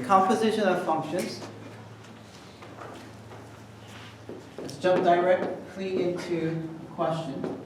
composition of functions. Let's jump directly into the question.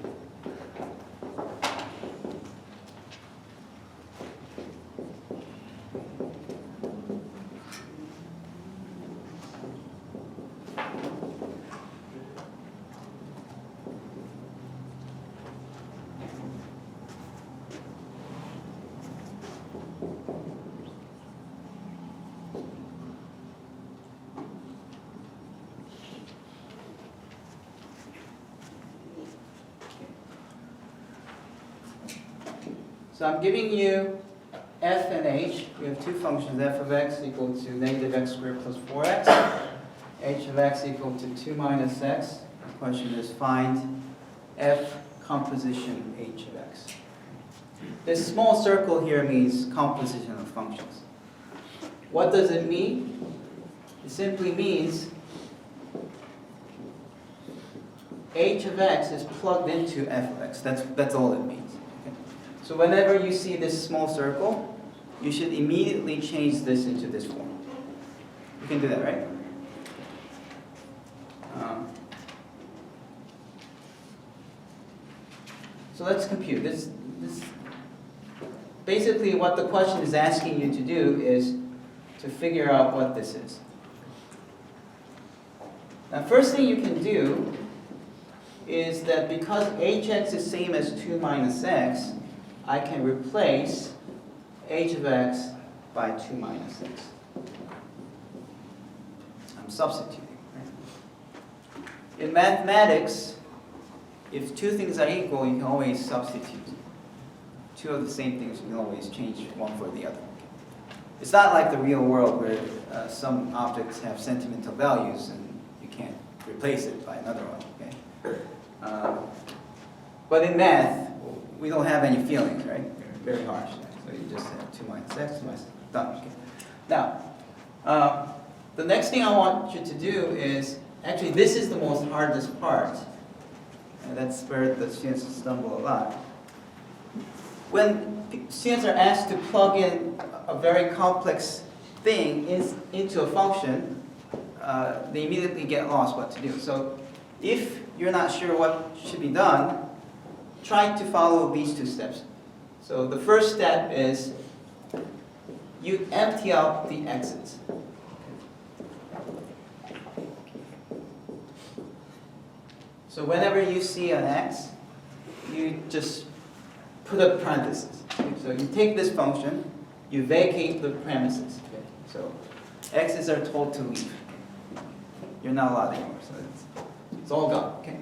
So I'm giving you f and h. We have two functions, f of x equal to negative x squared plus 4x, h of x equal to 2 minus x. The question is find f composition h of x. This small circle here means composition of functions. What does it mean? It simply means h of x is plugged into f of x. That's all it means. So whenever you see this small circle, you should immediately change this into this form. You can do that, right? So let's compute. This basically what the question is asking you to do is to figure out what this is. Now, first thing you can do is that because hx is same as 2 minus x, I can replace h of x by 2 minus x. I'm substituting. Right? In mathematics, if two things are equal, you can always substitute. Two of the same things, you can always change one for the other. It's not like the real world where some objects have sentimental values and you can't replace it by another one. Okay? But in math, we don't have any feelings, right? Very harsh. So you just have 2 minus x, done. Okay. Now, the next thing I want you to do is, actually this is the most hardest part. And that's where the students stumble a lot. When students are asked to plug in a very complex thing into a function, they immediately get lost what to do. So if you're not sure what should be done, try to follow these two steps. So the first step is you empty out the x's. So whenever you see an x, you just put a parenthesis. So you take this function, you vacate the premises. Okay? So x's are told to leave. You're not allowed anymore. So it's all gone. Okay.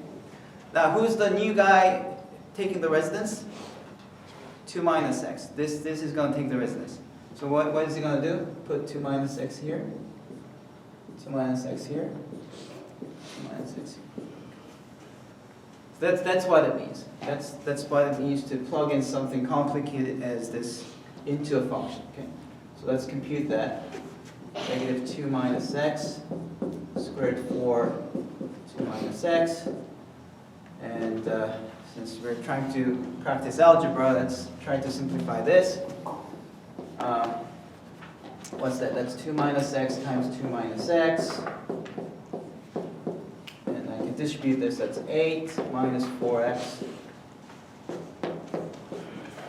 Now who's the new guy taking the residence? 2 minus x. This is going to take the residence. So what is he going to do? Put 2 minus x here. 2 minus x here. 2 minus x here. So that's what it means. That's what it means to plug in something complicated as this into a function. Okay. So let's compute that. Negative 2 minus x squared 4 2 minus x. And since we're trying to practice algebra, let's try to simplify this. What's that? That's 2 minus x times 2 minus x. And I can distribute this. That's 8 minus 4x.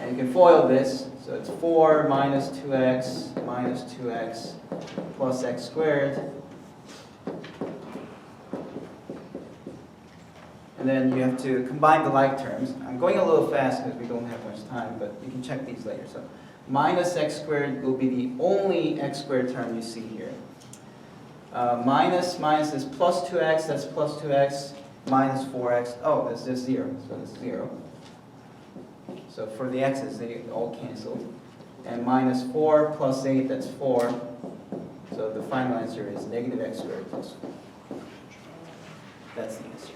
And you can FOIL this. So it's 4 minus 2x minus 2x plus x squared. And then you have to combine the like terms. I'm going a little fast because we don't have much time, but you can check these later. So minus x squared will be the only x squared term you see here. Minus is plus 2x, that's plus 2x, minus 4x. Oh, that's just 0, so that's 0. So for the x's, they all cancel. And minus 4 plus 8, that's 4. So the final answer is negative x squared plus 4. That's the answer.